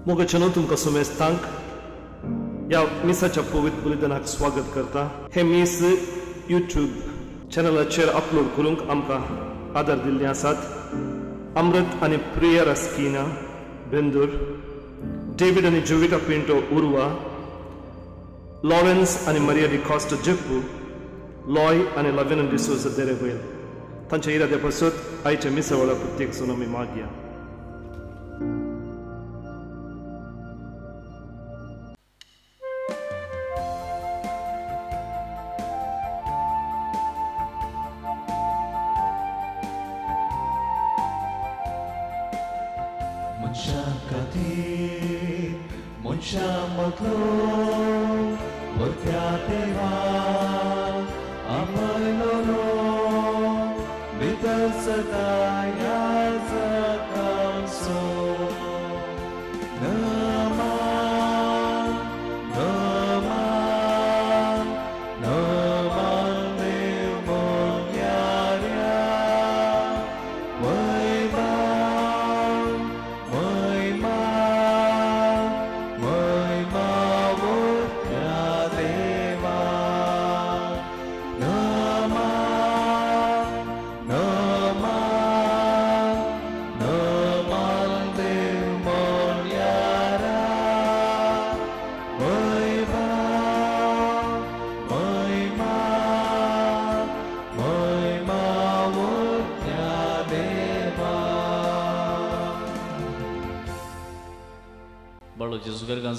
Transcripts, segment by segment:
मोग चनो तुमकां सुमेस्तांक ह्या मिसाच्या पवित्र बलिदानाक स्वागत करता. हे मीस यूट्यूब चॅनलाचेर अपलोड करूंक आमकां आदार दिल्ले आसात. अमृत आनी प्रिया रस्किना बेंदूर, डेविड आनी जोविका पिंटो उर्वा, लॉरेन्स आनी मारिया डिकॉस्टा जेप्पू, लॉय आनी लविना डिसोजा देरेवयल तांच्या इराद्या पासत आयच्या मिसा वेळा प्रत्येक सून आमी मागया.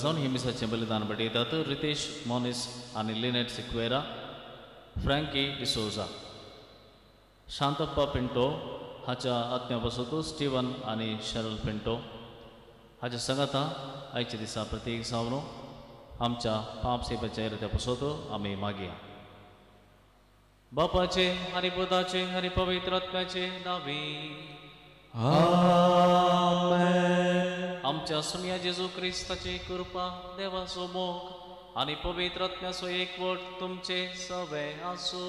जाऊन हे मिसाचे बलिदान बटयतात. रितेश मॉनिस आणि लिनेट सिक्वेरा, फ्रँकी डिसोजा, शांतप्पा पिंटो हाच्या आत्म्या बसत स्टीवन आणि शरल पिंटो हाच्या संगता आयच्या दिसा प्रत्येक सावनो आमच्या पाप सेवेच्या इराद्या बसत आम्ही मागया. बापाचे आणि पुताचे आणि पवित्र आत्म्याचे नावे आमच्या सुन्या जेजू ख्रिस्ताची कृपा, देवाचो मोग आणि पवित्र आत्म्याचो एकवट तुमचे सवे आसो.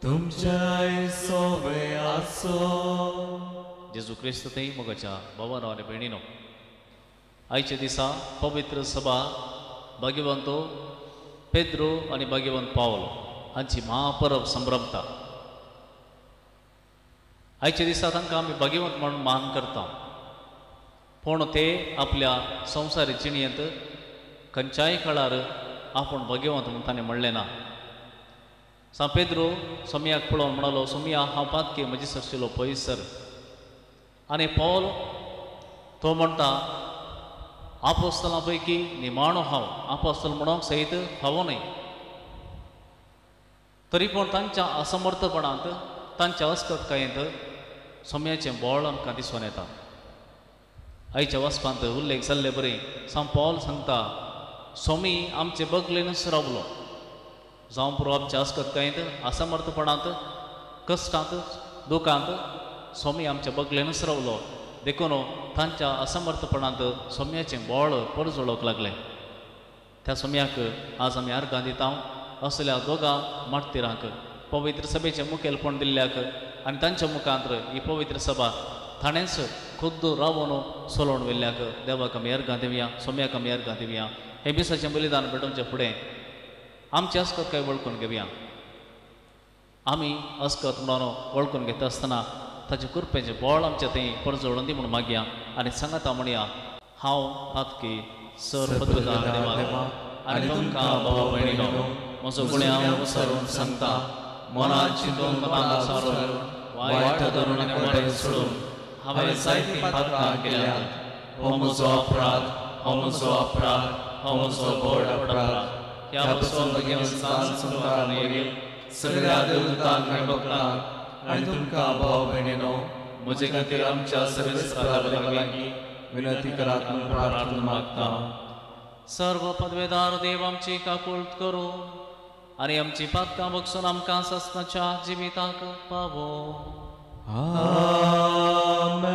तुमच्या सवे आसो. जेजू ख्रिस्त थंय मोगाच्या भावानो आनी भयणीनो, आयच्या दिसा पवित्र सभा भाग्यवंतो पेद्रो आणि भाग्यवंत पावल हांची महापर्व संभ्रमता. आयच्या दिसा तांकां आमी भाग्यवंत म्हणून मान करता. पूण ते आपल्या संवसारी जिणेंत खंयच्याय काळार आपूण भाग्यवंत म्हणून ताणें म्हणलें ना. सा पेद्रो सोमयाक पळोवन म्हणलो, सोमया हांव पातकी म्हजी सरशिलो पयस सर. आनी पौल तो म्हणटा, आपोस्तलां पैकी निमाणो हांव आपोस्तल म्हणूंक सयत फावो न्हय. तरी पूण तांच्या असमर्थपणांत, तांच्या अस्कतकायेंत सोम्याचें बोळ आमकां दिसून येता. आयच्या वचपांत उल्लेख जाल्ले बरें साम पौल सांगता, सोमी आमचे बगलेनच रावलो. जावं पुरो आमच्या अस्कतकायेंत, असमर्थपणांत, कश्टांत, दुखांत सोमी आमच्या बगलेनच रावलो. देखून तांच्या असमर्थपणांत सोम्याचें बोळ परजोळोक लागलें. त्या सोम्याक आज आमी अर्गां दिता. असल्या दोगां माटतिरांक पवित्र सभेचें मुखेलपण दिल्ल्याक आनी तांच्या मुखांतर ही पवित्र सभा ताणेंच खुद्द रावून सोलोवन व्हेल्ल्याक देवाक आमी अर्गां दिवया, सोम्याक आमी अर्गां दिवया. हे मिसाचें बलिदान पेटोवचे फुडें आमची अस्कत काय वळखून घेवया. आमी अस्कत म्हणून वळखून घेता आसतना ताचे कृपेचें बोळ आमच्या थंय परजोळून दी म्हणून मागया. आनी सांगाता म्हणया, हांव पातकी सर पदवेदार देवा आनी तुमकां भाव भयणीनो, म्हजो गुणे हांव विसरून सांगता. मनांत चिंतून मनांत सारून वायट धरून आनी बरें सोडून हांवें जायतीं पातकां केल्यात. हो म्हजो अपराध, हो म्हजो अपराध, हो म्हजो व्हड अपराध. ह्या पासून घेवन संवसारान येयली सगळ्या देवतांक आनी भक्तांक आनी तुमकां भाव भयणीनो, म्हजे खातीर आमच्या सर्वेस्पराक लागीं विनंती करात म्हूण प्रार्थना मागता. सर्व पदवेदार देव आमची काकूळट करूं आनी आमची पातकां बगसून आमकां सस्ताच्या जिविताक पावो. आमेन.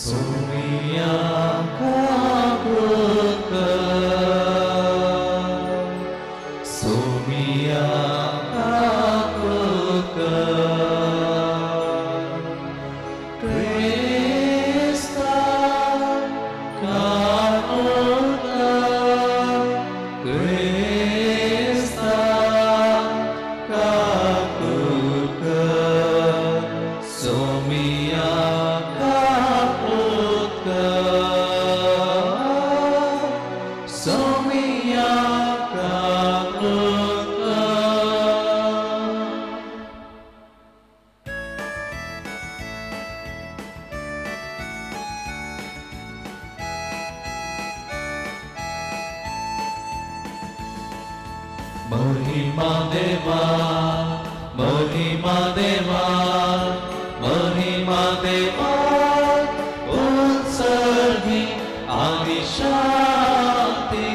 Somiya ka महिमा देवा महिमा देवा महिमा देवा उत्सर्गी आणि शांती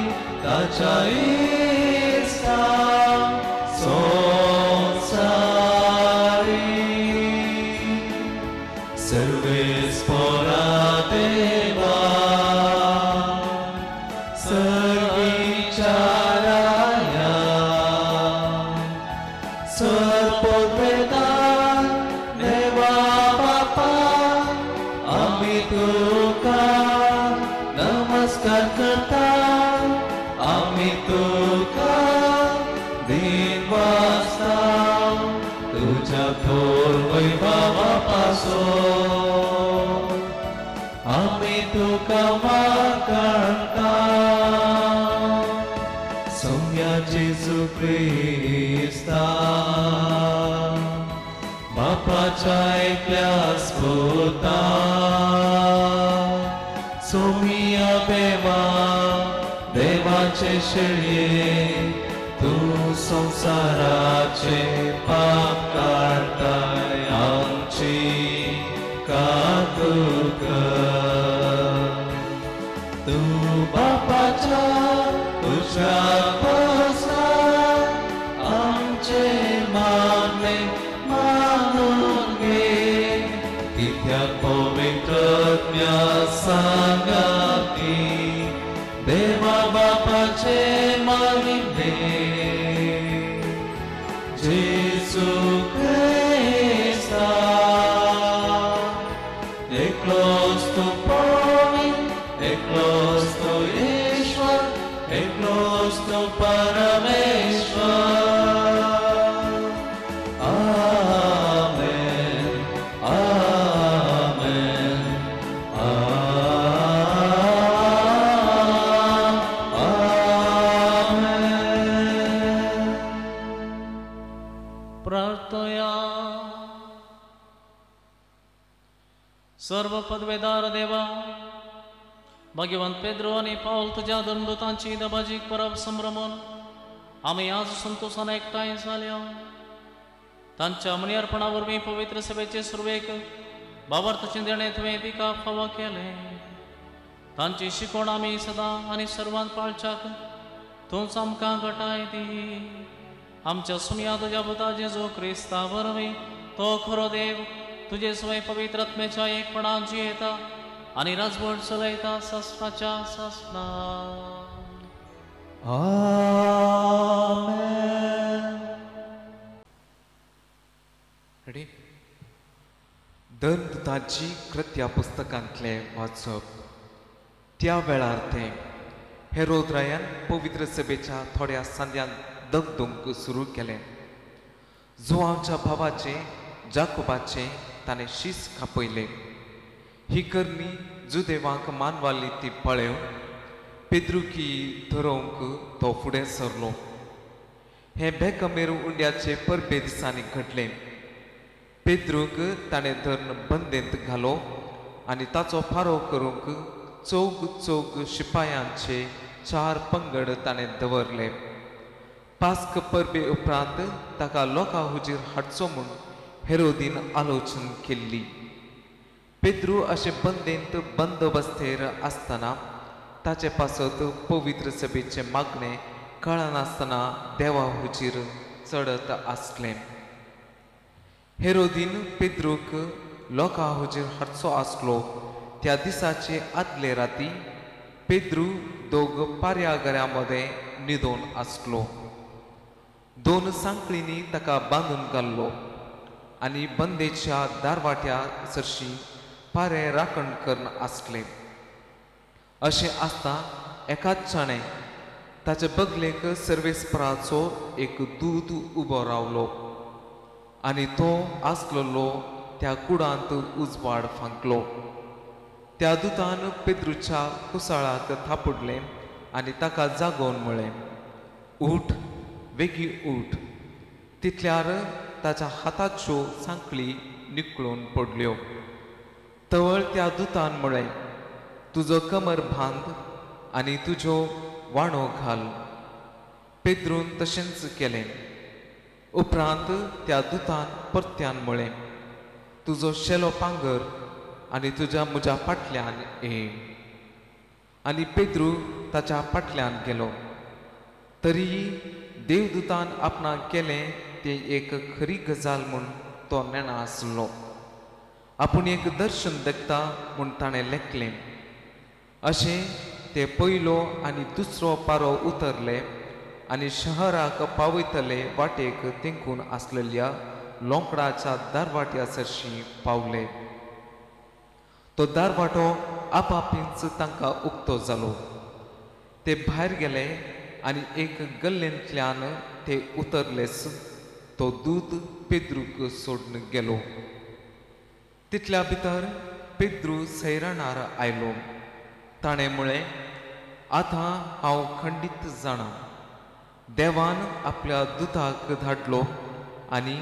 ताच्या इष्टा संसारी सर्वेस्परा देवा सर्विचाराया सर्ववेदान देवा बापा आम्ही तुका नमस्कार करता आम्ही तुका दिन वाजता तुझ्या थोर वैभवापासून आम्ही तुका मागता सौम्या जेजू ख्रिस्ता बापाच्या एकल्यास पोता सौम्या देवा देवाचे शेळये तू संसाराचे पाप काढताय आमची कातूक तू बापाच्या तुझ्या पावसात आमचे मागणे मानून घे कित्याक पवित्रज्ञ सांगाती देवा बापाचे महिमे जेजू ख्रिस्ता एकलोच तू पवित्र एकलोच तू ईश्वर एकलोच तू परमेश्वर आमेन आमेन आमेन प्रार्थया सर्व पदवेदार देवा भगवंत पेद्रो आणि पाऊल तुझ्या दंडुतांची दबाजीक परब संभ्रमण आम्ही आज संतोषाने एकठांय झाल्या तांच्या मनीअर्पणावर मी पवित्र सभेचे सुरवेक बाबर्थ चिंतणे तुवें तिका फावो केले तांची शिकवण आम्ही सदा आणि सर्वांत पाळच्याक तूंच आमकां घटाय दी आमच्या सुमया तुझ्या पुता जेजू ख्रिस्ता वरवीं तो खरो देव तुझे स्वय पवित्रत्मेच्या एकपणान जियेता आणि राजवट चलयता सस्ताच्या सस्ता आमेन रेडी दंतुतांची कृत्या पुस्तकांतले वाचप त्या वेळार ते हेरोद्रायान पवित्र सभेच्या थोड्या सांद्यान दगदूंक सुरू केले जोआंच्या भावाचे जाकोबाचे ताणे शीस कापयले ही करणी जुदेवांक मानवाली ती पळेव पेद्रुकी धरोवंक तो फुडें सरलो हे बेकमेर उंड्याचे परबे दिसांनी घडले पेद्रूक ताणें धरून बंदेंत घालो आनी ताचो फारो करूंक चौग शिपायांचे 4 पंगड ताणें दवरले पास्क परबे उपरांत ताका लोकां हुजीर हाडचो म्हूण हेरोदीन आलोचन केल्ली पेद्रू अशे बंदेंत बंदोबस्तेर आसतना ताचे पासत पवित्र सभेचे मागणे कळनासतना देवा हुजीर चडत आसले हेरोदीन पेद्रूक लोकां हुजीर हाडचो आसलो त्या दिसाचे आदले राती पेद्रू दोग पार्यागऱ्यामध्ये न्हिदोन आसलो 2 सांकळींनी ताका बांदून घाल्लो आनी बंदेच्या दारवाट्या सरशी पारे राखण करून आसले अशें आसता एकाच क्षणे ताचे बगलेक सर्वेस्पराचो एक दूत उबो रावलो आनी तो आसलेलो त्या कुडांत उजवाड फांकलो त्या दुतान पेद्रूच्या कुसाळाक थापडले आनी ताका जागोवन म्हळें उठ वेगी उठ तितल्यार ताच्या हाताच्यो सांकळी निकळून पडल्यो तवळ त्या दुतान म्हळें तुजो कमर बांद आनी तुजो वाणो घाल पेद्रून तशेंच केलें. उपरांत त्या दुतान परत्यान म्हळें, तुजो शेलो पांगर आनी तुज्या म्हज्या फाटल्यान ये. आनी पेद्रू ताच्या फाटल्यान गेलो. तरीय देवदूतान आपणाक केलें तें एक खरी गजाल म्हूण तो नेणा आसलो. आपूण एक दर्शन देखता म्हूण ताणें लेखलें. अशें ते पयलो आनी दुसरो पारो उतरले आनी शहराक पावयतले वाटेक तेंकून आसलेल्या लोंकडाच्या दारवाट्या सरशीं पावले. तो दारवाटो आपापींच तांकां उक्तो जालो. ते भायर गेले आनी एक गल्लेंतल्यान ते उतरलेच तो दूत पेद्रूक सोडून गेलो. तितल्या भितर पेद्रू सैराणार आयलो. ताणें म्हळें, आतां हांव खंडीत जाणां. देवान आपल्या दुताक धाडलो आनी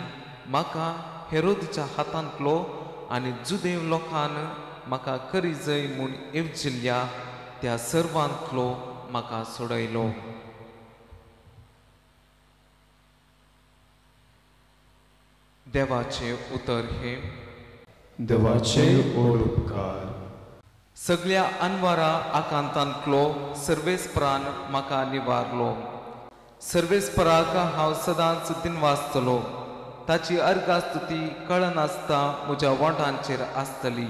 म्हाका हेरोदच्या हातांतलो आनी जुदेव लोकान म्हाका करी जय म्हूण येवजिल्ल्या त्या सर्वांतलो म्हाका सोडयलो. देवाचे उतर हे. देवाचे उपकार. सगळ्या अनवारा आकांतांतलो सर्वेस्परान म्हाका निवारलो. सर्वेस्पराक हांव सदांच दिनवासतलो. ताची अर्गास्तुती कळनासता म्हज्या वोंटांचेर आसतली.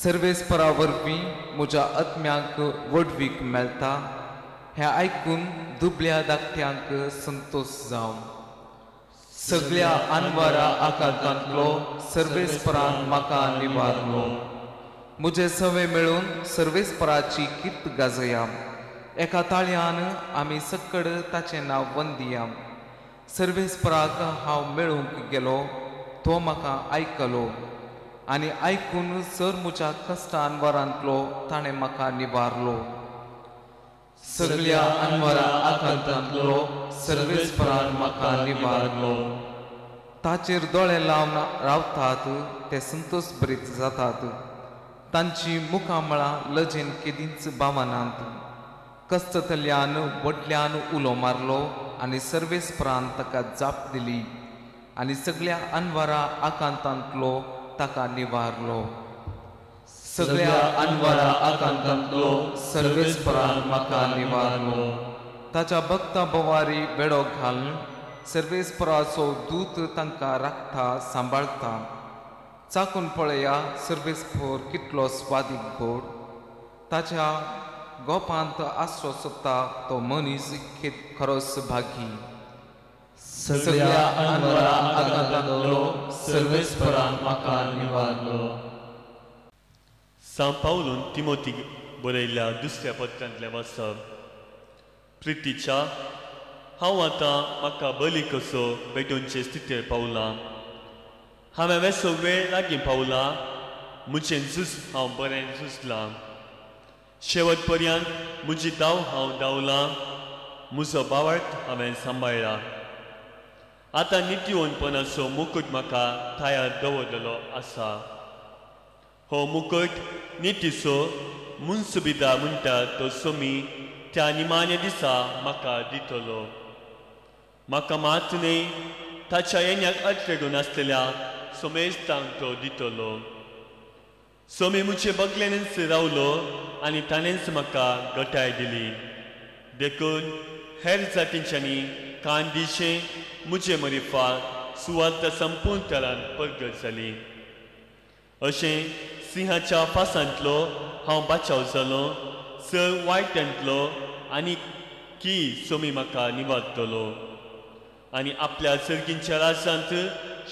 सर्वेस्परा वरवीं म्हज्या आत्म्याक वडवीक मेळटा. हें आयकून दुबळ्या धाकट्यांक संतोश जावं. सगळ्या अनवारा आकांतांतलो सर्वेस्परान म्हाका निवारलो. म्हजे सवे मेळून सर्वेस्पराची कीर्त गाजया. एका ताळयान आमी सक्कड ताचें नांव वंदिया. सर्वेस्पराक हांव मेळूंक गेलो. तो म्हाका आयकलो आनी आयकून सर म्हज्या कश्टान वरांतलो ताणें म्हाका निवारलो. सगळ्या अनवरा आकांतांतलो सर्वेस्परान म्हाका निवारलो. ताचेर दोळे लावन रावतात ते संतोश भरीत जातात. तांची मुखामळां लजेन केदींच भावनांत. कस्ततल्यान व्हडल्यान उलो मारलो आनी सर्वेस्परान ताका जाप दिली आनी सगळ्या अनवरा आकांतांतलो ताका निवारलो. सगळ्या अनवरा आकांतांतलो सर्वेस्परान म्हाका निवारलो. ताच्या भक्ता बोवारी वेडो घालून सर्वेस्पराचो दूत तांकां राखता सांबाळटा. चाकून पळया सर्वेस्पर कितलो स्वादीक गोड. ताच्या गोपांत आसरो सोदता तो मनीस खरोच भागी. सगळ्या अनवरा आकांतांतलो सर्वेस्परान म्हाका निवारलो. सांव पावलून तिमोथीक बरयल्ल्या दुसऱ्या पत्रांतलें वाचप. प्रितीच्या, हांव आतां म्हाका बली कसो भेटोवचे स्थितीर पावलां. हांवें वेसो वेळ लागीं पावला. म्हजें झूज हांव बरें झुजलां. शेवट पर्यंत म्हजी दाव हांव धांवलां. म्हजो बावार्थ हांवें सांबाळ्ळा. आतां नित्यवनपणाचो मुकूट म्हाका थायार दवरलेलो आसा. हो मुकूट नितीचो म्हूण सुबिदा म्हणटा तो सोमी त्या निमाण्या दिसा म्हाका दितलो. म्हाका मात न्ही, ताच्या येण्याक अडखळून आसलेल्या सोमेस्तांक तो दितलो. सोमी म्हजे बगलेनच रावलो आनी ताणेंच म्हाका घटाय दिली. देखून हेर जातींच्यांनी कान दिशें म्हजे मरिफाक सुवात संपूर्ण तरान परगट जाली. अशें सिंहाच्या फासांतलो हांव बाचाव जालो. चड वायटांतलो आनी की सोमी म्हाका निवारतलो आनी आपल्या सर्गींच्या राजांत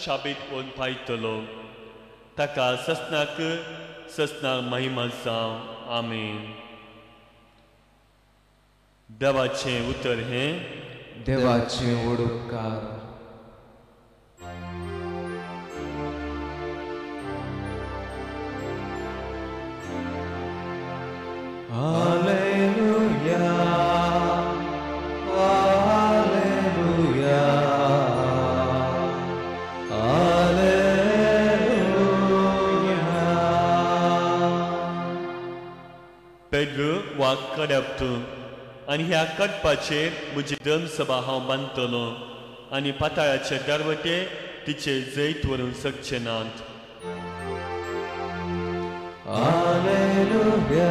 शाबीत कोण पायतलो. ताका ससनाक महिमा जावं. आमीन. देवाचें उतर हें. देवाचे उपकार. Alleluia, Alleluia, Alleluia. Pedro wa kadaptu आनी ह्या कटपाचेर म्हजी धर्मसभा हांव बांदतलों आनी पाताळाचे दरवटे तिचे जैत व्हरूंक शकचे नात. Alleluia,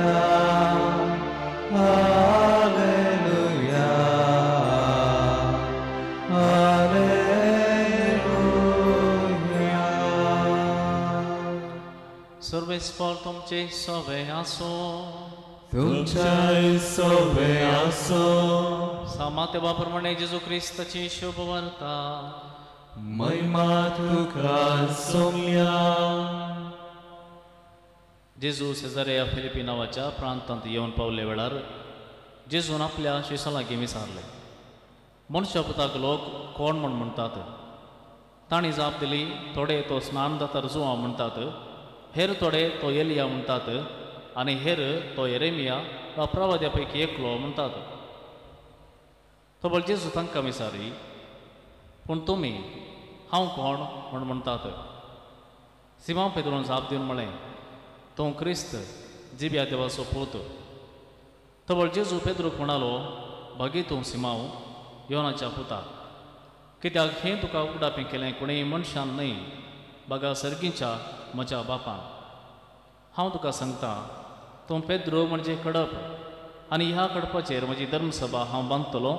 Alleluia, Alleluia. सर्वेस्पर तुमचे सवे आसो. तुमच्याय सोबे आसो. सामात्यवाप्रमाणे जेजू ख्रिस्ताची शुभ वार्ता. महिमा तुका सोम्या. जेजू सेजारिया फिलिपी नावाच्या प्रांतांत येवन पावले वेळार जेजून आपल्या शिश्यां लागीं विचारले, मनशा पुताक लोक कोण म्हूण म्हणटात? तांणी जाप दिली, थोडे तो स्नानदातार जुआंव म्हणटात, हेर थोडे तो एलिया म्हणटात आनी हेर तो येरेमिया वा प्रवाद्या पैकी एकलो म्हणटात. तो बोल जेजू तांकां विचारी, पूण तुमी हांव कोण म्हूण म्हणटात? सिमोन पेद्रोन जाप दिवन म्हळें, तूं क्रिस्त जिब्या देवाचो पूत. तो बोल जेजू पेद्रूक म्हणालो, भागी तूं सिमोन, योनाच्या पुता, कित्याक हें तुका उगडापें केलें कोणेय मनशान न्हय, बगा सर्गीच्या म्हज्या बापान. हांव तुका सांगता, तूं पेद्रो म्हणजे कडप, आनी ह्या कडपाचेर म्हजी धर्मसभा हांव बांदतलों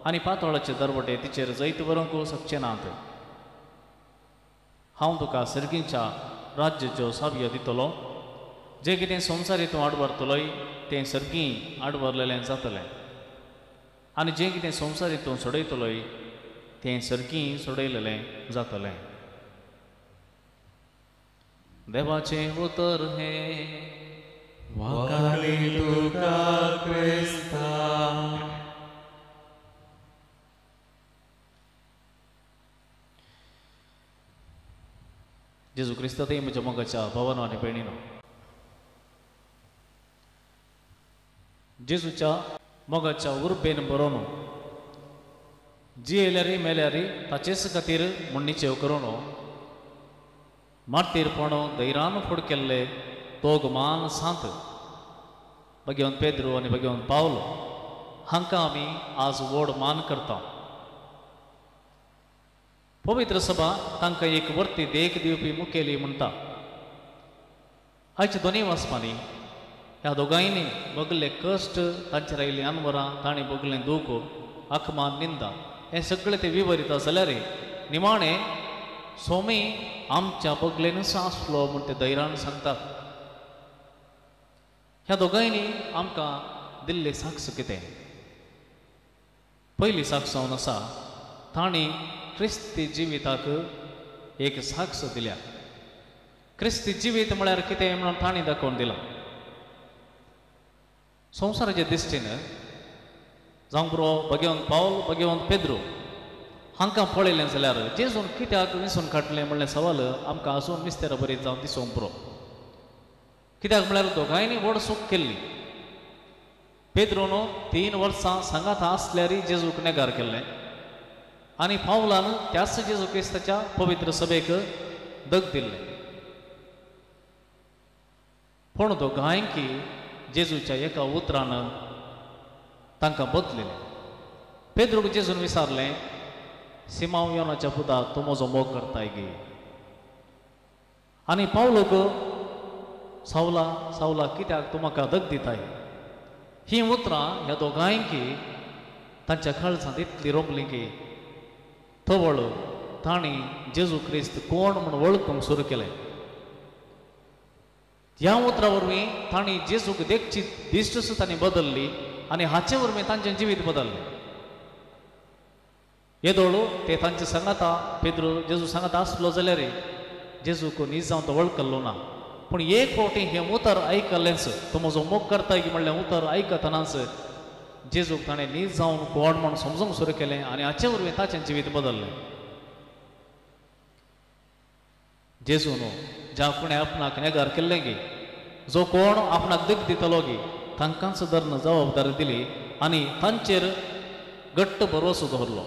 आनी पातोळाचे दरवटे तिचेर जैत व्हरूंक शकचे नात. हांव तुका सर्गीच्या राज्याच्यो सावयो दितलो. जें कितें संवसारी तूं आडवरतलोय तें सर्गी आडवरलेलें जातलें, आनी जें कितें संवसारी तूं सोडयतलोय तें सर्गी सोडयलेलें जातलें. देवाचें उतर हें. वाकाली तुका क्रिस्ता. जेजू क्रिस्तांतय म्हज्या मोगाच्या भावानो आनी भयणीनो, जेजूच्या मोगाच्या उर्बेन बरोवन जियेल्यारी मेल्यारी ताचेच खातीर मण्णीचेव करून मार्तीरपण धैर्यान फुड केल्ले तोगमान सांत भगवंत पेद्रू आनी भगवंत पावलो हांकां आमी आज व्हड मान करता. पवित्र सभा तांकां एक वर्ती देख दिवपी मुखेली म्हणटा. आयच्या दोनूय वाचपांनी ह्या दोगांयनी भोगले कश्ट, तांचेर आयिल्लीं अनवरां, तांणी भोगलें दूख, अकमान, निंदा हें सगळें ते विवरिता जाल्यार निमाणें सोमी आमच्या भोगलेनूच आसलो म्हूण ते धैर्यान सांगतात. ह्या दोगांयनी आमकां दिल्ली साक्ष कितें? पयली साक्ष जावन आसा, तांणी क्रिस्ती जिविताक एक साक्ष दिल्या. क्रिस्ती जिवीत म्हळ्यार कितें म्हणून तांणी दाखोवन दिलां. संवसाराचे दिश्टीन जावं बरो भगवंत पावल, भगवंत पेद्रू हांकां पळयलें जाल्यार जेजून कित्याक विसरून काडलें म्हणलें सवाल आमकां आसून मिस्तेरा बरी जावन दिसूंक बरो. कित्याक म्हळ्यार दोगांयनी व्हड सूख केल्ली. पेद्रून 3 वर्सां सांगात आसल्यारय जेजूक नेगार केल्लें आनी पावलान त्याच जेजू क्रिस्ताच्या पवित्र सभेक दग दिल्लें. पूण दोगांयकी जेजूच्या एका उतरान तांकां बदलिलें. पेद्रूक जेजून विचारलें, सिमोन योनाच्या पुता, तूं म्हजो मोग करताय गे? आनी पावलोक, सावला सावला कित्याक तूं म्हाका दग दिताय? ही उतरां ह्या दोगांयकी तांच्या काळजांत इतली रोंबलीं की तवळ तांणी जेजू क्रिस्त कोण म्हूण वळखूंक सुरू केलें. ह्या उतरा वरवीं तांणी जेजूक देखची दिश्ट सुद्दां बदलली आनी हाचे वरवीं तांचें जिवीत बदललें. येदोळू ते तांचे सांगाता पेद्रू जेजू सांगाता आसलो जाल्यार जेजूक न्ही जावन तो वळखलो ना. पूण एक फावटी हें उतर आयकलेंच, तो म्हजो मोग करताय की म्हणलें उतर आयकतनाच जेजूक ताणें न्ही जावन कोण म्हूण समजूंक सुरू केलें आनी हाचे वरवीं ताचें जिवीत बदललें. जेजून ज्या कोणें आपणाक नेगार केल्लें गे, जो कोण आपणाक दग दितलो गे, तांकांच धरून जबाबदारी दिली आनी तांचेर घट्ट भरवसो दवरलो.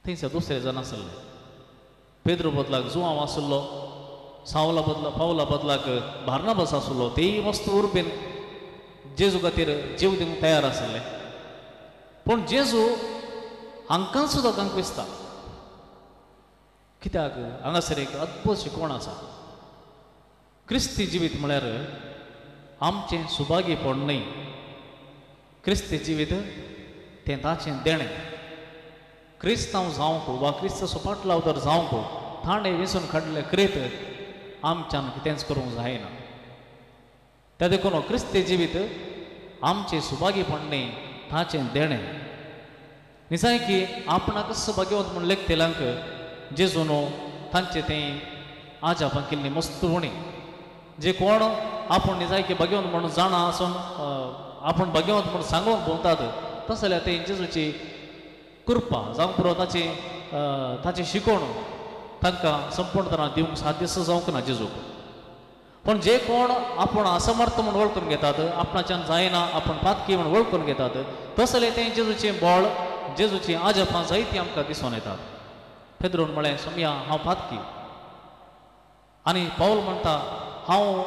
थंयसर दुसरे जाण आसले. पेद्रू बदलाक जुआंव आसलो, पावला बदलाक बार्नाबास आसलो. तेय वस्तू उर्बेन जेजू खातीर जीव दिवंक तयार आसले. पूण जेजू हांकां सुद्दां कांकविस्ता. कित्याक हांगासर एक अद्भुत शिकवण आसा. क्रिस्ती जिवीत म्हळ्यार आमचें सुभागीपण न्हय. क्रिस्ती जिवीत तें ताचें देणें. क्रिस्तांव जावंक वा क्रिस्ताचो पाटलावदर जावंक ताणें वेंचून काडले क्रेत आमच्यान कितेंच करूंक जायना. त्या देखून क्रिस्ती जिवीत आमचें सुभागीपण न्हय, ताचें देणें. निजाय की आपणाक भाग्यवंत म्हूण लेखतेल्यांक जेजून तांचे तें आज आपण केल्ली मस्तवणी. जे कोण आपण निजाय की भाग्यवंत म्हणून जाणा आसून आपण भाग्यवंत म्हणून सांगूंक भोंवतात तशें जाल्यार ते जेजूची कृपा जावंक पुरो ताची शिकवण तांकां संपूर्णपणान दिवंक साध्य जावंक ना जेजूक. पण जे कोण आपण असमर्थ म्हणून वळखून घेतात, आपणाच्यान जायना आपण पातकी म्हणून वळखून घेतात, तशें जाल्यार तें जेजूचें बळ जेजूची आजपां जायतीं आमकां दिसून येतात. पेद्रोन म्हळें सोम्या हांव पातकी. आनी पाऊल म्हणटा हांव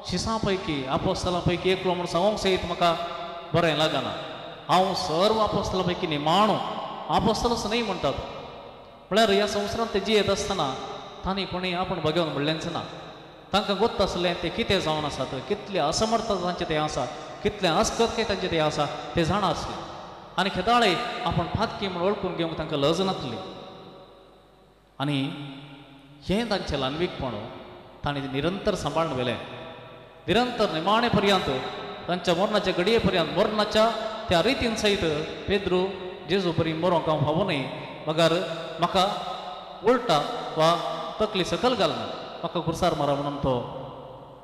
शिसां पैकी आपोस्तलां पैकी एकलो म्हूण सांगूंक सयत म्हाका बरें लागना. हांव सर्व आपोस्तलां पैकी निमाणो आपोस्तलच न्हय म्हणटात. म्हळ्यार ह्या संवसारांत ते जियेत आसतना तांणी कोणी आपण भाग्यवंत म्हणलेंच ना. तांकां गोत्त आसलें ते कितें जावन आसात, कितलें असमर्थ तांचें तें आसा, कितलें अस्कतकें तांचें तें आसा तें जाणा आसलें. आनी केदाळे आपण पातकी म्हूण वळखून घेवंक तांकां लज नासली. आनी हें तांचें ल्हानवीकपण तांणी निरंतर सांबाळून व्हेलें. निरंतर निमाणे पर्यंत तांच्या मरणाच्या घडये पर्यंत मरणाच्या त्या रितीन सयत पेद्रू जेजू बरी मरोंक हांव फावो न्हय. मगार म्हाका उलटा वा तकली सकल घालना, म्हाका कुर्सार मारा म्हणून तो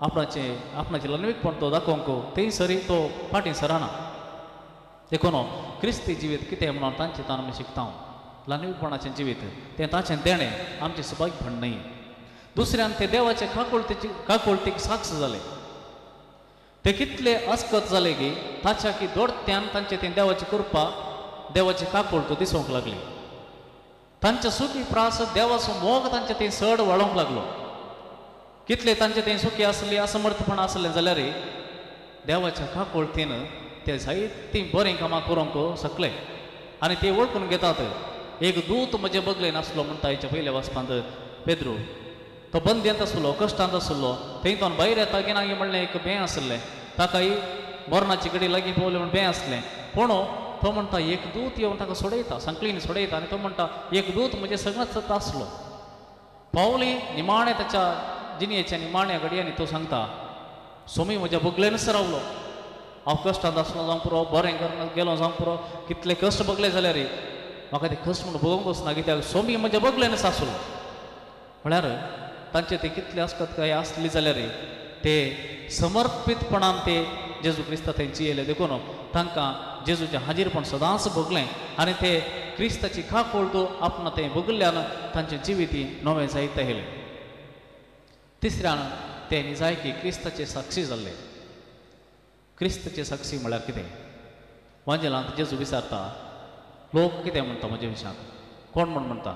आपणाचें ल्हानवीकपण तो दाखोवंक तेय सरी तो फाटीं सराना. देखून क्रिस्ती जिवीत कितें म्हणून तांचे तान आमी शिकता. ल्हानवीकपणाचें जिवीत तें ताचें देणें आमचें सुभागीपण न्हय. दुसऱ्यान ते देवाचे काकुळटीक साक्ष जाले. ते कितले अस्कत जाले की ताच्या की दोडत्यान तांचे तें देवाची कृपा देवाची काकुळट दिसूंक लागली. तांच्या सुखी प्रास देवाचो मोग तांचे तें चड वळोंक लागलो. कितले तांचे तें सुखी आसली असमर्थपण आसलें जाल्यार देवाच्या काकुळटीन ते जायतीं बरीं कामां करूंक शकले. आनी ते वळखून घेतात. एक दूत म्हजे बगले नासलो म्हणटा हेच्या पयल्या वाचपांत पेद्रू. तो बंदयेंत आसलो, कश्टांत आसलो. थंयतून भायर येता गिनागी म्हणलें एक बें आसलें. ताकाय मरणाची घडी लागीं पावली म्हूण बें आसलें. पूण तो म्हणटा एक दूत येवन ताका सोडयता, संकलीन सोडयता. आनी तो म्हणटा एक दूत म्हजे सगळ्यांत आसलो. पावली निमाणे ताच्या जिणयेच्या निमाण्या घडयांनी तो सांगता सोमी म्हज्या बगलेनच रावलो. हांव कश्टांत आसलो जावं पुरो, बरें करना गेलो जावं पुरो, कितले कश्ट बगले जाल्यार म्हाका ते कश्ट म्हणून भोगोंक वचना. कित्याक सोमी म्हज्या बगलेनच आसलो. म्हळ्यार तांचे ते कितले आसकत काय आसली जाल्यार ते समर्पीतपणान ते जेजू क्रिस्ता थंय जियेले. देखून तांकां जेजूचें हाजीरपण सदांच भोगलें. आनी ते क्रिस्ताची काकुळट आपणा तें भोगल्ल्यान तांचें जिवीत नवें जायत येयलें. तिसऱ्यान ते निजाय की क्रिस्ताचे साक्षी जाल्ले. क्रिस्ताचे साक्षी म्हळ्यार कितें? वांजेलांत जेजू विचारता लोक कितें म्हणटा म्हज्या विशयांत, कोण म्हूण म्हणटा?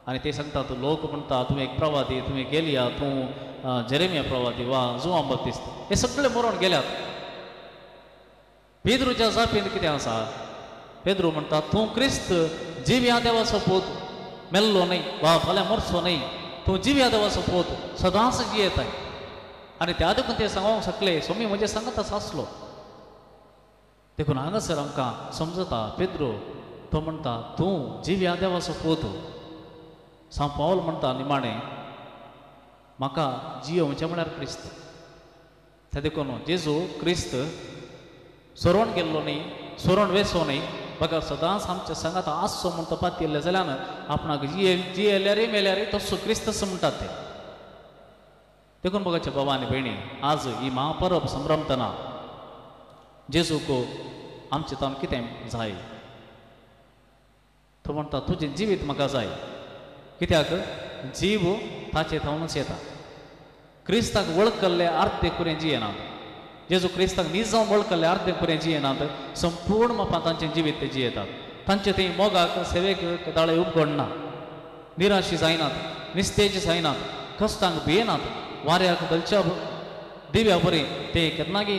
आनी ते सांगतात लोक म्हणटा तुवें एक प्रवादी, तुवें गेलिया, तूं जेरेमिया प्रवादी वा जुआन बप्तिस्त. हे सगळे मरोन गेल्यात. पेद्रूच्या जापेंत कितें आसा? पेद्रू म्हणटा तूं क्रिस्त जिव्या देवाचो पूत, मेल्लो न्हय वा फाल्यां मरचो न्हय, तूं जिव्या देवाचो पूत सदांच जियेताय. आनी त्या देखून ते सांगोंक शकले सोमी म्हजे सांगताच आसलो. देखून हांगासर आमकां समजता पेद्रू तो म्हणटा तूं जिव्या देवाचो पूत. सांव पावल म्हणटा निमाणें म्हाका जियोवचें म्हळ्यार क्रिस्त. त्या देखून जेजू क्रिस्त सोरोन गेल्लो न्ही, सोरोन वेचो न्ही, बघा सदांच आमच्या सांगात आसचो म्हूण तो पातयल्ले जाल्यार आपणाक जियेल्यारय मेल्यारय तसो क्रिस्तच म्हणटात ते. देखून बघाचे बाबा आनी भयणी, आज ही महापरब संभ्रमतना जेजूक आमचें तान कितें जाय? तो म्हणटा तुजें जिवीत म्हाका जाय. कित्याक जीव ताचे थावनूच येता. क्रिस्ताक वळखले अर्धे कुरें जियेनात. जेजू क्रिस्ताक नीज जावन वळखले अर्धे कुरें जियेनात. संपूर्ण मापान तांचें जिवीत ते जियेतात. तांचे थंय मोगाक सेवेक दाळे उपघडना. निराशी जायनात, निस्तेज जायनात, कश्टांक भियेनात, वाऱ्याक गलच्या दिव्या बरी ते केन्नागी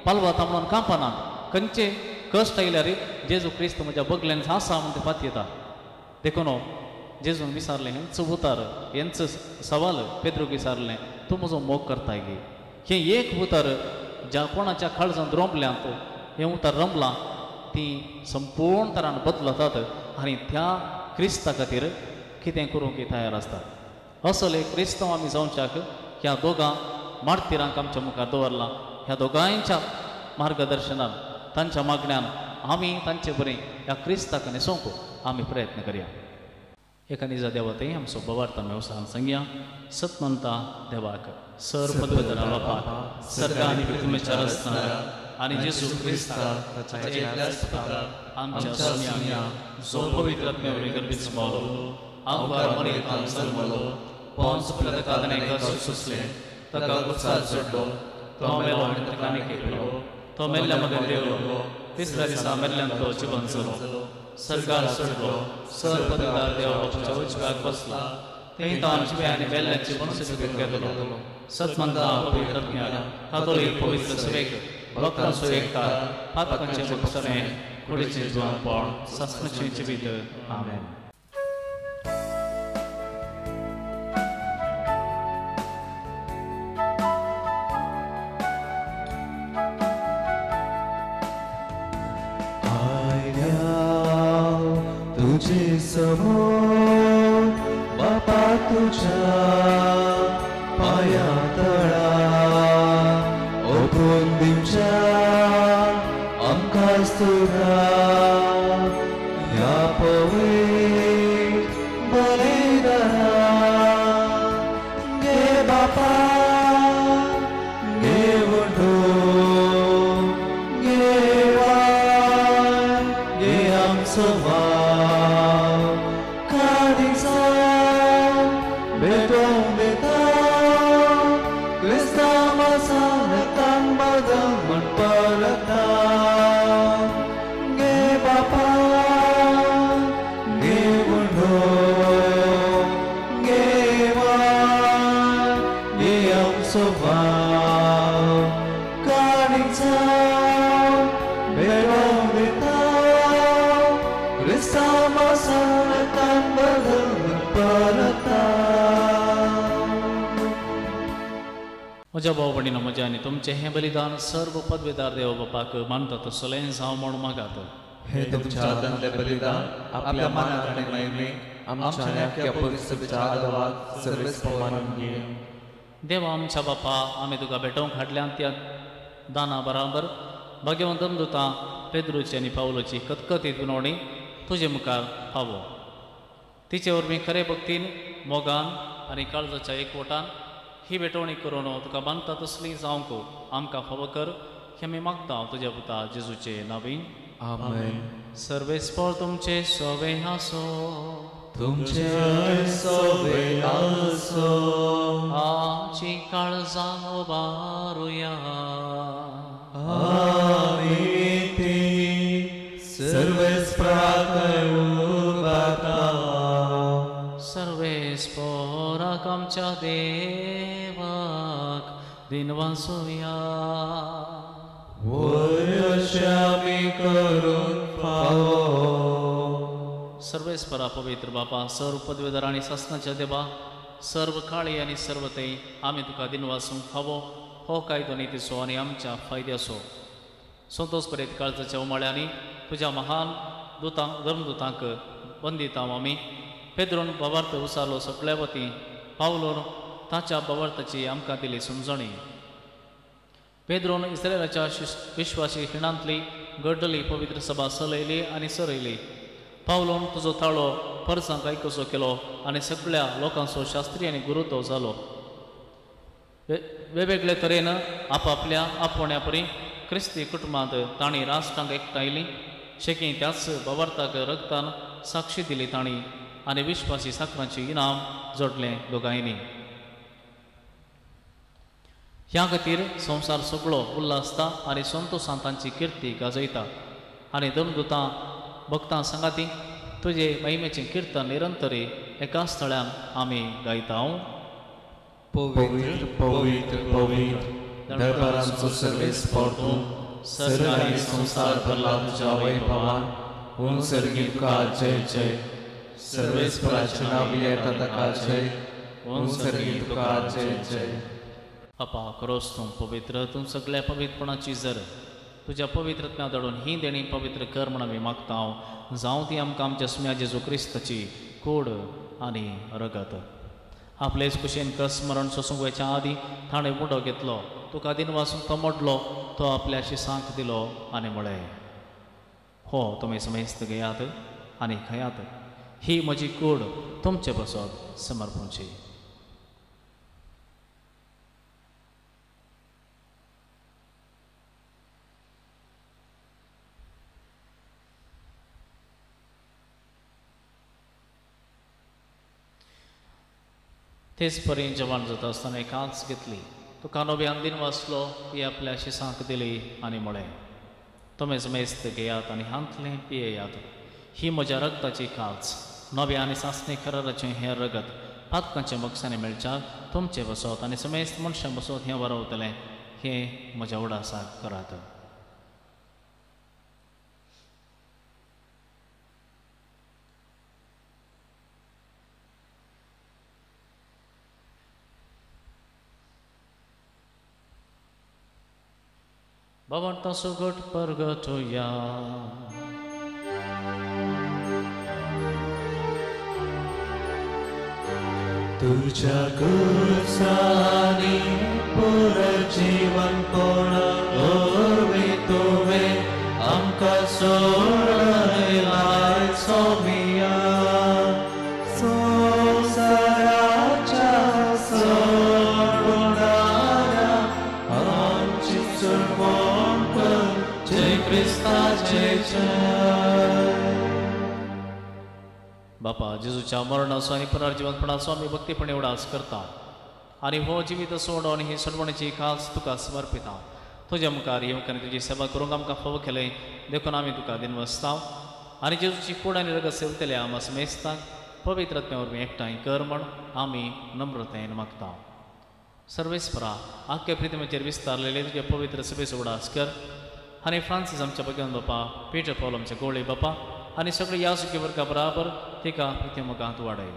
पालवा तांबडून कांपना खंयचे कश्ट आयल्यार जेजू क्रिस्त म्हज्या बगल्यान आसा म्हण ते पात येता देखून जेजून विचारलें हेंच उतर हेंच सवाल पेद्रूक विचारलें तूं म्हजो मोग करताय गे हें एक उतर ज्या कोणाच्या काळजांत रोंपल्यांत हें उतर रमलां ती संपूर्ण तरान बदलतात आनी त्या क्रिस्ता खातीर कितें करूंक तयार आसतात असले क्रिस्तांव आमी जावच्याक ह्या दोगां मार्तिरांक आमच्या मुखार दवरलां ह्या दोगांयच्या मार्गदर्शनान तांच्या मागण्यान आमी तांचे बरें ह्या क्रिस्ताक न्हेसोवंक आमी प्रयत्न करया एका निजा देवतय आमचो बवार्ता वेवसायान सांगया सतमंता देवाक सर पदवेदना बापाक सर्गा आनी पृथ्वीचेर आसतना आनी जेजू क्रिस्ता ताच्या एकल्याच पुताक आमच्या सोम्या जो पवित्र आत्म्यावरवी गर्भीत जालो आंगार मरियेंत जल्मलो पोंच पिलाताक सुसले ताका कुसार चडलो तो मेलो आनी ताका आनी केलो तो मेल्ल्या मदें देवलो तिसऱ्या दिसा मेल्ल्यांतलो जिवन जालो सर्गार चडलो सर पदवेदार देव बापाच्या उजव्याक बसला थंय तान जिवे आनी मेल्ल्यांची मनसुबेत घेतलो सतमंता पवित्र आत्म्याक कातोलीक पवित्र सभेक भक्तांचो एकता पातकांचे मुक्तणे कुडीचें जिवनपण सस्मचें जिवीत आमेन तुझे समोर बापा तुझ्या पाया तळा ओपून दिवच्या आमकां स्तुता ह्या पवित्र बलिदाना गे बापा गे वडो गे वाय गे आमचो म्हज्या भाव भयणीनो म्हज्या आनी तुमचें हें बलिदान सर्व पदवेदार देव बापाक मानतात तसलें जावं म्हूण मागात हे तुमच्या आदांतलें बलिदान आपल्या मानात आनी महिमेक आमच्या नेमक्या पवित्र सभेच्या आदाराक सर्वेस प्रमाणान घे देवा आमच्या बापा आमी तुका भेटोवंक हाडल्यान त्या दाना बराबर भगवंतम दुतां पेद्रूची आनी पावलोची कतकतीत विनवणी तुजे मुखार फावो तिचे वरवीं खरे भक्तीन मोगान आनी काळजाच्या एकवटान ही भेटवणी करून तुका बांदता तसली जावंक आमकां फावो कर हें आमी मागता तुज्या पुता जेजूचे नांवीन आमेन सर्वेस्पर तुमचे सोवे आसो तुमचे सोवे आसो आमची काळजां उबारुया आमी ती सर्वेस्पराक उबारता सर्वेस्पराक आमच्या देवाक दिनवासुया आमी करून फावो सर्वेस्परा पवित्र बापा सर्व पदवेदार आनी सासणाच्या देवा सर्व काळी आनी सर्वतय आमी तुका दिनवासूंक फावो हो कायदो नितीचो आनी आमच्या फायद्याचो संतोष करीत काळजाच्या उमाळ्यांनी तुज्या महान दुतांक धर्मदुतांक वंदिता आमी पेद्रोन बाबार्थ उसालो सगळ्या वती पावलोन ताच्या बाबार्थाची आमकां दिली समजणी पेद्रोन इस्रायलाच्या विश्वासी खिणांतली घडली पवित्र सभा चलयली आनी सरयली पावलोन तुजो ताळो परसांक आयकसो केलो आनी सगळ्या लोकांचो शास्त्री आनी गुरुत्व जालो वेगवेगळे तरेन आपापल्या आपोवण्या परी क्रिस्ती कुटुंबांत तांणी राष्ट्रांक एकठांयली शेकी त्याच बाबार्थाक रगतान साक्षी दिली तांणी आनी विश्वासी साखरांची इनाम जोडलें दोगांयनी ह्या खातीर संवसार सगळो उल्हासता आनी संतोशान तांची किर्ती गाजयता आनी धर्मदुतां भक्तां सांगाती तुजे महिमेचें किर्तन निरंतरी एका स्थळान आमी गायता पवित्र पवित्र पवित्र दरबारांचो सर्वेस्पर तूं सर्गांनी संसार भरला तुज्या वैभवान उन सर्गी तुका जय जय सर्वेस्पराचें नांव येता ताका जय उन सर्गी तुका जय जय अपा खरोच तूं पवित्र तूं सगळ्या पवित्रपणाची जर तुज्या पवित्रत्म्या दडून ही देणी पवित्र कर म्हण आमी मागता हांव जावं ती आमकां आमच्या सुम्या जेजू क्रिस्ताची कूड आनी रगत आपलेच कुशेन कस स्मरण सोसूंक वयच्या आदी ताणें बुडो घेतलो तुका दिन वाचून तो मोडलो तो आपल्याशी सांक दिलो आनी म्हळें हो तुमी समेस्त घेयात आनी खयात ही म्हजी कूड तुमचे बसत समर्पूंची तेच परी जवान जाता आसतना एक कांच घेतली तो कानो बी आंदीन वाचलो ती आपल्याशी सांक दिली आनी म्हळें तुमी समेस्त घेयात आनी हांतलें पियेयात ही म्हज्या रगताची कांच नवे आनी सासणे कराराचें हें रगत पातकांचे मोक्षांनी मेळच्याक तुमचे बसत आनी समेस्त मनशां बसत हें वरवतलें हें म्हज्या उडासाक करात Bavarta sugot pargatoya तुझ्या कुसानी पुनर्जीवन कोण ओरवी तुवे आमका सोडलाय सोमिया संसाराच्या सोडणाऱ्या आमची सुरवण कर जय क्रिस्ताचे जय बापा जेजूच्या मरणाचो आनी पुनर्जीवनपणाचो आमी भक्तीपणे उडास करता आनी हो जिवीत सोडो आनी ही सोडवणेची खास तुका समर्पिता तुज्या मुखार येवंक आनी तुजी सेवा करूंक आमकां फावो केलें देखून आमी तुका दिनवसता आनी जेजूची कूड आनी रगत सेवतल्या आमी समेस्ताक पवित्रत्म्या वरवीं एकठांय कर म्हण आमी नम्रतेन मागता सर्वेस्परा आख्या प्रितीमेचेर विस्तारलेले तुजे पवित्र सभेचो उडास कर आनी फ्रांसीस आमच्या भगवान बापा पीटर पॉल आमचे गोळे बापा आनी सगळी यासुकी वर्गा बराबर तिका प्रितीमुखांत वाडय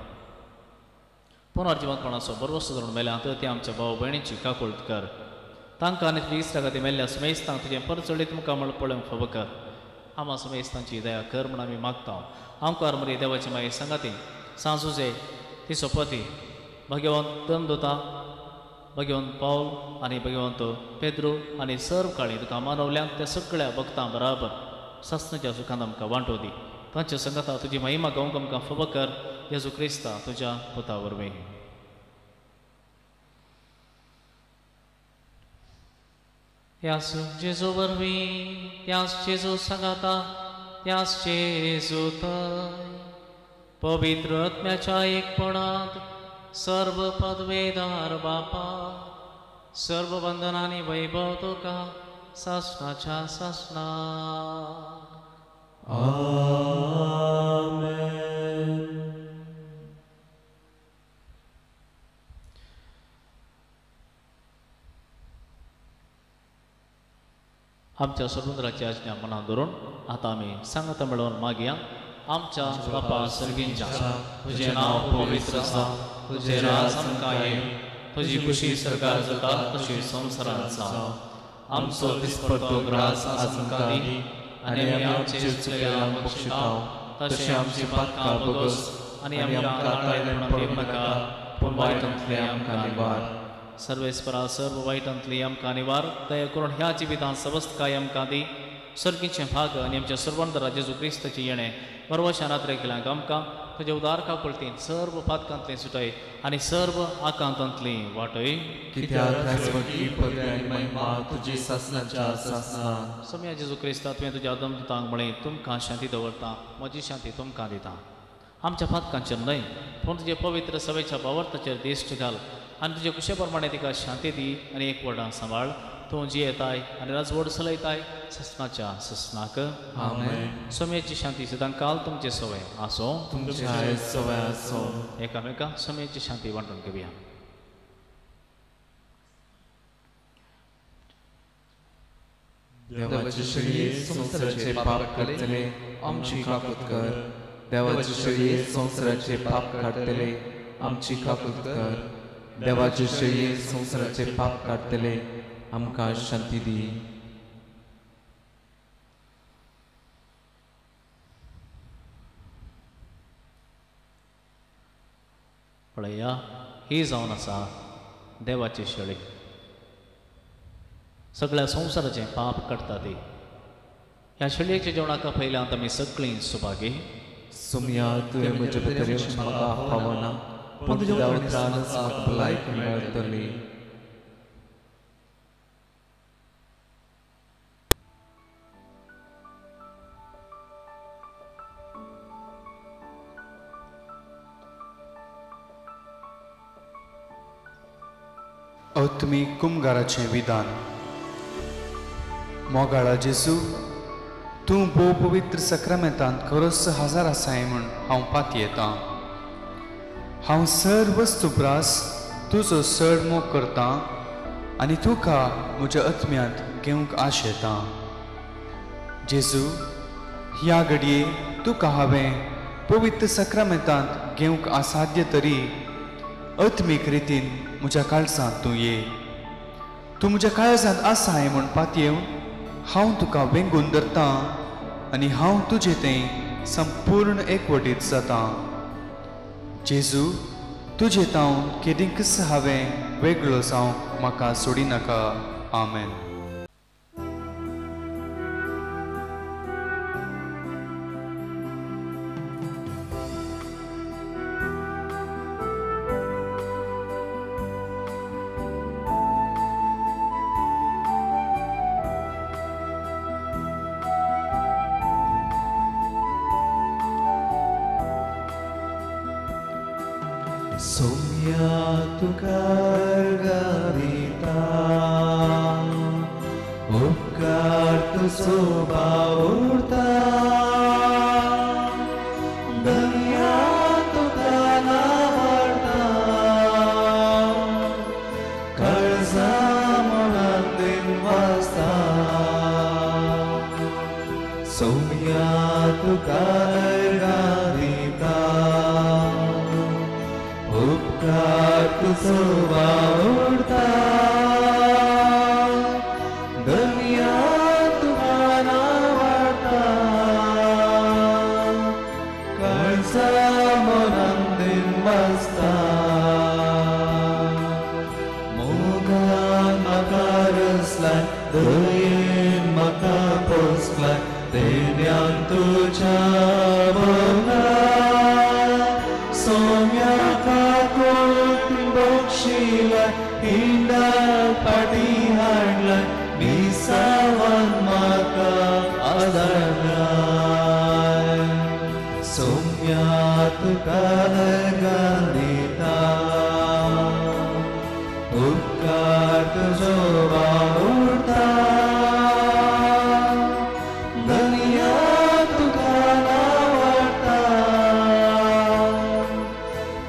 पुनर्जीवनपणाचो बरोसो धरून मेल्यांत ती आमच्या भाव भयणीची काकुळट कर तांकां आनी तुजी इश्टा खातीर मेल्ल्या समेस्तांक तुजें परचडीत मुखार म्हण पळोवंक फावो कर आमा समेस्तांची दया कर म्हण आमी मागता आमकां मरी देवाची माये सांगाती सांजुजे तिचो पती भगवंत दंदोता भगवंत पावल आनी भगवंत पेद्रू आनी सर्व काळी तुका मानवल्यांक त्या सगळ्या भक्तां बराबर सस्नाच्या सुखांत आमकां वांटो दी तांच्या संगता तुजी महिमा गावंक आमकां फावो कर येजू क्रिस्ता तुज्या पुता वरवीं यास जेजू वरवीं यास जेजू सांगाता यास जेजू थंय पवित्र आत्म्याच्या एकपणांत सर्व पदवेदार बापा सर्व बंधनांनी वैभव तुका सासणाच्या सासणा आमेन आमच्या समुद्राची आज्ञा मनात धरून आता आमी सांगता मेळोवन मागया आमच्या बापा सर्गींच्या तुझे नाव पवित्र आसा तुझे राज आमकां येवं तुजी खुशी सरकार जाता तशी संवसारांत जावं आमचो दिसपडटो ग्रास आज आमकां दी आनी आमी आमचे चुकल्यांक बक्षिताव तशें आमची पातकां बगस आनी आमकां काटायपणां दिवं नाका पूण वायटांतले आमकां निवार सर्वेस्परा सर्व वायटांतली आमकां निवार दया करून ह्या जिवितांत सबस्त काय आमकां दी सर्गीचे भाग आनी आमच्या सर्वंदरा जेजू क्रिस्ताची येणें परवशान आत्रे केल्यांक आमकां तुज्या उदार काकुळटीन सर्व पातकांतली सुटय आनी सर्व आकांतांतली वाटय कित्याक राजवटी पद आनी महिमा तुजी सासणाच्या सासणान सम्या जेजू क्रिस्ता तुवें तुज्या दमदूतांक म्हळें तुमकां शांती दवरता म्हजी शांती तुमकां दिता आमच्या पातकांचेर न्हय पूण तुजे पवित्र सवेच्या बावर्ताचेर दिश्ट घाल आनी तुजे कुशे प्रमाणे तिका शांती दी आनी एक वडां सांबाळ तूं जियेताय आनी राजवड चलयताय ससनाच्या ससनाक आमेन समेची शांती सदां काल तुमचे सवय आसो तुमचे आयज सवय आसो एकामेकांक समेची शांती वांटून घेवया देवाचे शरीर संसाराचे पाप काढतले आमची काकूत कर. देवाचे शरीर संसाराचे पाप काढतले आमची काकूत कर. देवाचे शरीर संसाराचे पाप काढतले आमकां शांती दी. पळया ही जावन आसा देवाची शळी. सगळ्या संवसाराचें पाप काडटा ती. ह्या शळयेच्या जेवणाका पयल्यांत आमी सगळीं सुभागी. सुमया तुवें म्हजे भितर म्हाका पावना पूण तुज्या उतरान म्हाका भलायकी मेळटली. तुमी कुमगाराचें विधान. मोगाळा जेजू, तूं भोव पवित्र सक्रामेंतांत खरोच हजर आसाय म्हूण हांव पात येतां. हांव सर वस्तुप्रास तुजो चड मोग करतां आनी तुका म्हज्या आत्म्यांत घेवंक आश येता. जेजू, ह्या घडये तुका हांवें पवित्र सक्रामेंतांत घेवंक असाध्य तरी आत्मीक रितीन म्हज्या काळजांत तूं ये. तूं म्हज्या काळजांत आसाय म्हूण पात येवन हांव तुका वेंगून धरतां आनी हांव तुजें तें संपूर्ण एकवटीत जातां. जेजू, तुजें तावन केदींकच हांवें वेगळो जावंक म्हाका सोडिनाका. आमेन. Sumya tukar garita, upkar tu soba urta, dunya tukana varta, karza molandin vasta. Sumya tukar garita, उपकार तुझो वावरता, दुनिया तुम्हाला वाटता, काळजा मोलांदीन वाजता. मोगान म्हाका रसलाय, दयेन म्हाका पोसलाय, देण्यान तुज्या भोवनाय. सोम्या बक्षीला हिंडा पाटी हाडला, विसावान म्हाका आदारलाय. सोम्या तुका घालिता, उपकार तुजो वावरता, दुनिया तुका वाटता,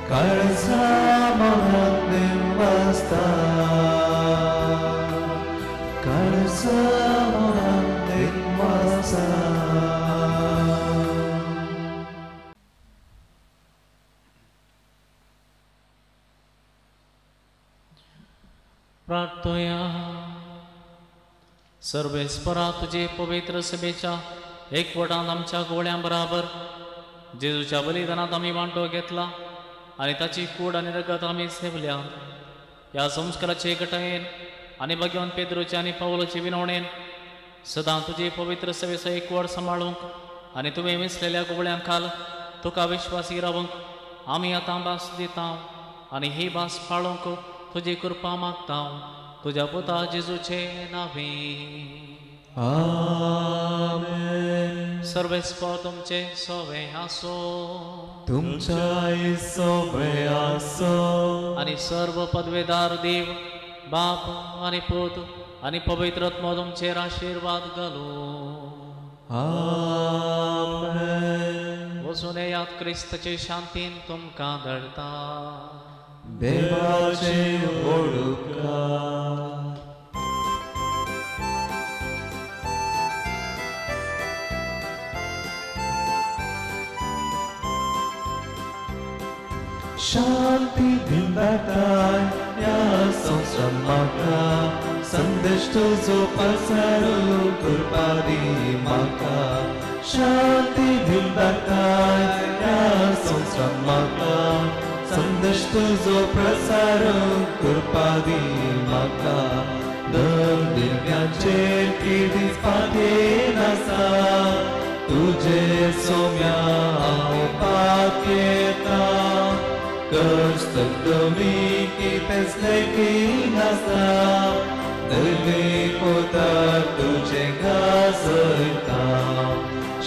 काळजा मोलांदीन वाजता, काळजा मोलांदीन वाजता. प्रार्थया. सर्वेस्परा तुझे पवित्र सभेच्या एकवटांत आमच्या गोळ्यां बराबर जेजूच्या बलिदानात आमी वांटो घेतला आनी ताची कूड आनी रगत आमी सेवल्या. ह्या संस्काराचे एकठांयेन आनी भगवान पेद्रोचे आनी पावलाचे विनवणेन सदां तुजे पवित्र सभेचो एकवट सांबाळूंक आनी तुवें विसलेल्या गुबळ्यां खाल तुका विश्वासी रावंक आमी आतां भास दिता आनी ही भास पाळूंक तुजी कृपा मागता. तुज्या पुता जेजूचे नांवे. आमेन. सर्वेस्पर तुमचे सोवे आसो. तुमच्या सोबे आसो. आणि सर्व पदवेदार देव बाप आणि पुत आणि पवित्र आत्मा तुमचेर आशीर्वाद घालो. आमेन. वचून येयात क्रिस्ताचे शांतीन तुमकां धाडटा. देवाचे ओडुकार. शांती दिलदाताय या संवसारांत म्हाका संदेश तुजो पसारो करपा दी म्हाका शांती दिलदाताय या संवसारांत म्हाका संदेश तुजो प्रसारो करपा दी म्हाका दर दिव्यांचेर कितें पातयेन आसा तुजे सोम्या हांव पातयेता कश्ट कमी कितेंच लेगीन आसा दरले पोतार तुजे गाजयता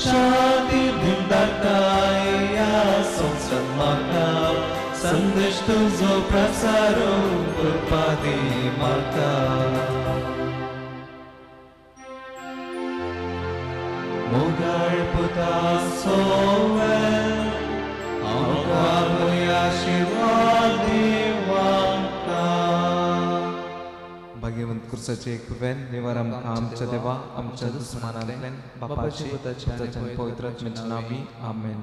शांती दिलदाताय या संवसारांत म्हाका संदेश तुजो प्रसारो करपा दी म्हाका मोगाळ पुता सोवेल आमकां आशिर्वाद दिवांका भाग्यवंत कुर्साचे कृपेन देवार आमकां आमच्या देवा आमच्या दुस्मानांतल्यान बापाची पुताची आनी पवित्र आत्म्याच्या नांवी आमेन.